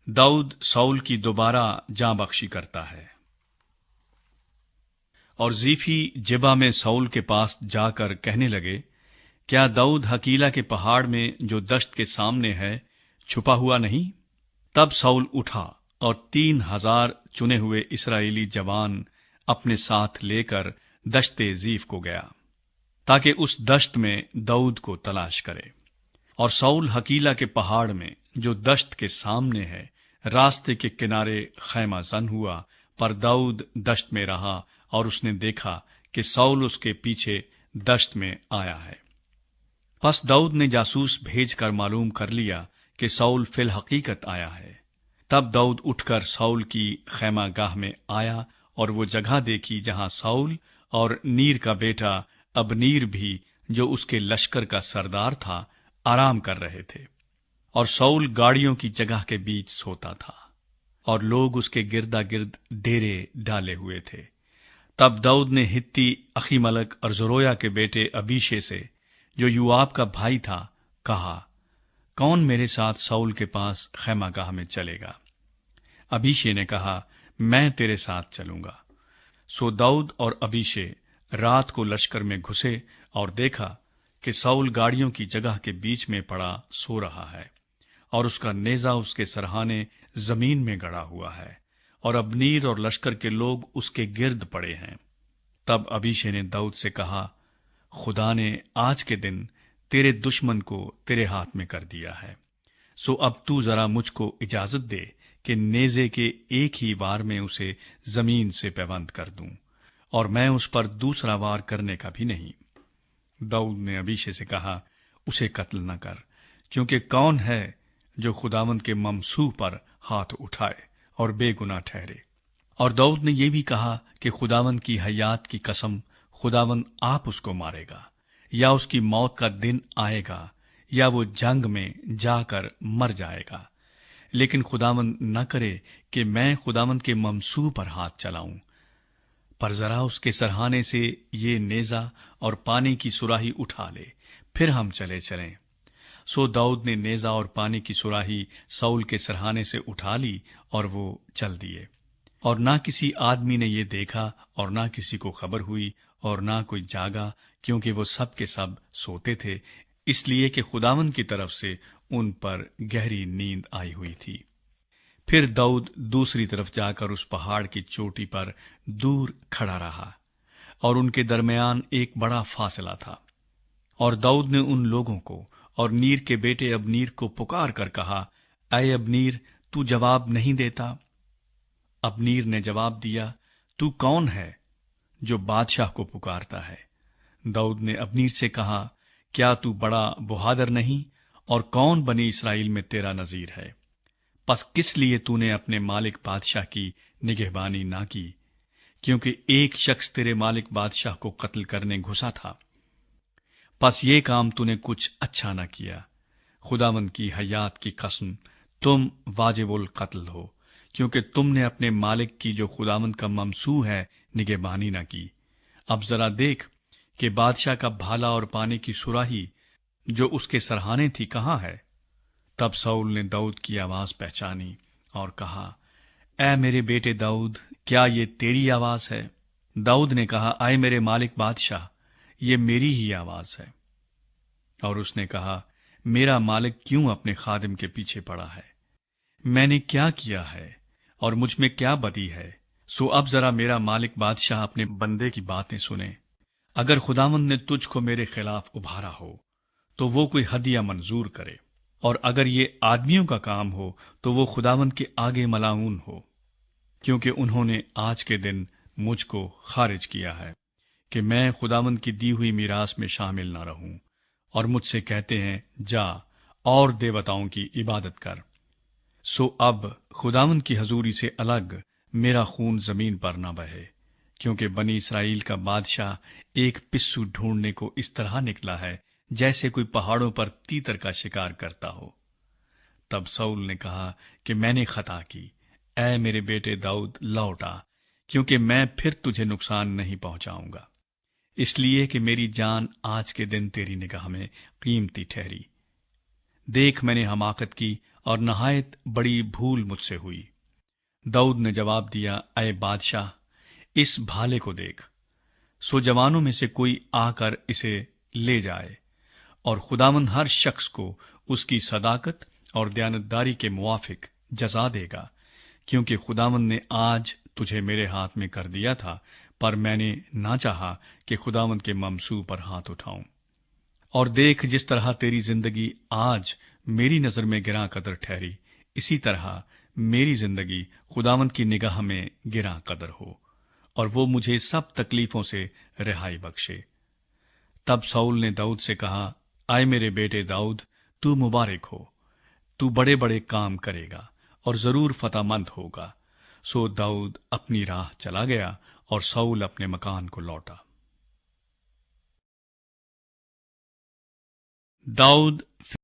Dawood Saul की दोबारा जाँ बख्शी करता है। और जीफी जिबा में साउल के पास जाकर कहने लगे, क्या दाऊद हकीला के पहाड़ में जो दश्त के सामने है छुपा हुआ नहीं? तब साउल उठा और 3,000 चुने हुए इस्राएली जवान अपने साथ लेकर दश्ते जीफ को गया, ताकि उस दश्त में दाऊद को तलाश करे। और साउल हकीला के पहाड़ में जो दश्त के सामने है रास्ते के किनारे खैमा जन हुआ, पर दाऊद दश्त में रहा और उसने देखा कि साउल उसके पीछे दश्त में आया है। बस दाऊद ने जासूस भेजकर मालूम कर लिया कि साउल फिल हकीकत आया है। तब दाऊद उठकर साउल की खैमा गाह में आया और वो जगह देखी जहां साउल और नीर का बेटा अबनीर भी, जो उसके लश्कर का सरदार था, आराम कर रहे थे। और साउल गाड़ियों की जगह के बीच सोता था और लोग उसके गिरदा गिर्द डेरे डाले हुए थे। तब दाऊद ने हित्ती अखीमलक और ज़रोया के बेटे अबीशे से, जो युआब का भाई था, कहा, कौन मेरे साथ साउल के पास खैमागाह में चलेगा? अबीशे ने कहा, मैं तेरे साथ चलूंगा। सो दाऊद और अबीशे रात को लश्कर में घुसे और देखा कि साउल गाड़ियों की जगह के बीच में पड़ा सो रहा है और उसका नेजा उसके सरहाने जमीन में गड़ा हुआ है और अबनीर और लश्कर के लोग उसके गिर्द पड़े हैं। तब अबीशे ने दाऊद से कहा, खुदा ने आज के दिन तेरे दुश्मन को तेरे हाथ में कर दिया है, सो अब तू जरा मुझको इजाजत दे कि नेजे के एक ही वार में उसे जमीन से पैबंद कर दूं, और मैं उस पर दूसरा वार करने का भी नहीं। दाऊद ने अबीशे से कहा, उसे कत्ल न कर, क्योंकि कौन है जो खुदावंद के ममसूह पर हाथ उठाए और बेगुनाह ठहरे। और दाऊद ने यह भी कहा कि खुदावंद की हयात की कसम, खुदावंद आप उसको मारेगा, या उसकी मौत का दिन आएगा, या वो जंग में जाकर मर जाएगा। लेकिन खुदावंद न करे कि मैं खुदावंद के ममसूह पर हाथ चलाऊं, पर जरा उसके सरहाने से ये नेजा और पानी की सुराही उठा ले, फिर हम चले चलें। सो दाऊद ने नेजा और पानी की सुराही साउल के सरहाने से उठा ली और वो चल दिए। और ना किसी आदमी ने ये देखा और ना किसी को खबर हुई और ना कोई जागा, क्योंकि वो सब के सब सोते थे, इसलिए कि खुदावंद की तरफ से उन पर गहरी नींद आई हुई थी। फिर दाऊद दूसरी तरफ जाकर उस पहाड़ की चोटी पर दूर खड़ा रहा और उनके दरमियान एक बड़ा फासला था। और दाऊद ने उन लोगों को और नीर के बेटे अबनीर को पुकार कर कहा, ऐ अबनीर, तू जवाब नहीं देता? अबनीर ने जवाब दिया, तू कौन है जो बादशाह को पुकारता है? दाऊद ने अबनीर से कहा, क्या तू बड़ा बहादुर नहीं, और कौन बनी इस्राएल में तेरा नजीर है? पस किस लिए तूने अपने मालिक बादशाह की निगहबानी ना की? क्योंकि एक शख्स तेरे मालिक बादशाह को कत्ल करने घुसा था। पस ये काम तूने कुछ अच्छा न किया। खुदावंद की हयात की कसम, तुम वाजिबुल कत्ल हो, क्योंकि तुमने अपने मालिक की जो खुदावंद का ममसूह है निगहबानी न की। अब जरा देख कि बादशाह का भाला और पानी की सुराही जो उसके सरहाने थी कहाँ है? तब साउल ने दाऊद की आवाज पहचानी और कहा, ऐ मेरे बेटे दाऊद, क्या ये तेरी आवाज है? दाऊद ने कहा, आए मेरे मालिक बादशाह, ये मेरी ही आवाज है। और उसने कहा, मेरा मालिक क्यों अपने खादिम के पीछे पड़ा है? मैंने क्या किया है और मुझ में क्या बदी है? सो अब जरा मेरा मालिक बादशाह अपने बंदे की बातें सुने। अगर खुदावंद ने तुझको मेरे खिलाफ उभारा हो तो वो कोई हदिया मंजूर करे, और अगर ये आदमियों का काम हो तो वो खुदावंद के आगे मलाऊन हो, क्योंकि उन्होंने आज के दिन मुझको खारिज किया है कि मैं खुदावंद की दी हुई मीरास में शामिल न रहूं, और मुझसे कहते हैं, जा और देवताओं की इबादत कर। सो अब खुदावंद की हजूरी से अलग मेरा खून जमीन पर न बहे, क्योंकि बनी इसराइल का बादशाह एक पिस्सू ढूंढने को इस तरह निकला है जैसे कोई पहाड़ों पर तीतर का शिकार करता हो। तब साउल ने कहा कि मैंने खता की, ऐ मेरे बेटे दाऊद, लौट आ, क्योंकि मैं फिर तुझे नुकसान नहीं पहुंचाऊंगा, इसलिए कि मेरी जान आज के दिन तेरी निगाह में कीमती ठहरी। دیکھ میں نے حماقت کی اور نہایت بڑی بھول مجھ سے ہوئی۔ داؤد نے جواب دیا، اے بادشاہ، اس بھالے کو دیکھ، سو جوانوں میں سے کوئی آ کر اسے لے جائے، اور خداوند ہر شخص کو اس کی صداقت اور دیانتداری کے موافق جزا دے گا، کیونکہ خداوند نے آج تجھے میرے ہاتھ میں کر دیا تھا، پر میں نے نہ چاہا کہ خداوند کے ممسوح پر ہاتھ اٹھاؤں۔ اور دیکھ، جس طرح تیری زندگی آج میری نظر میں گراں قدر ٹھہری، اسی طرح میری زندگی خداوند کی نگاہ میں گراں قدر ہو، اور وہ مجھے سب تکلیفوں سے رہائی بخشے۔ تب ساؤل نے داؤد سے کہا، آئے میرے بیٹے داؤد، تو مبارک ہو، تو بڑے بڑے کام کرے گا اور ضرور فتح مند ہوگا۔ سو داؤد اپنی راہ چلا گیا اور ساؤل اپنے مکان کو لوٹا۔ داؤد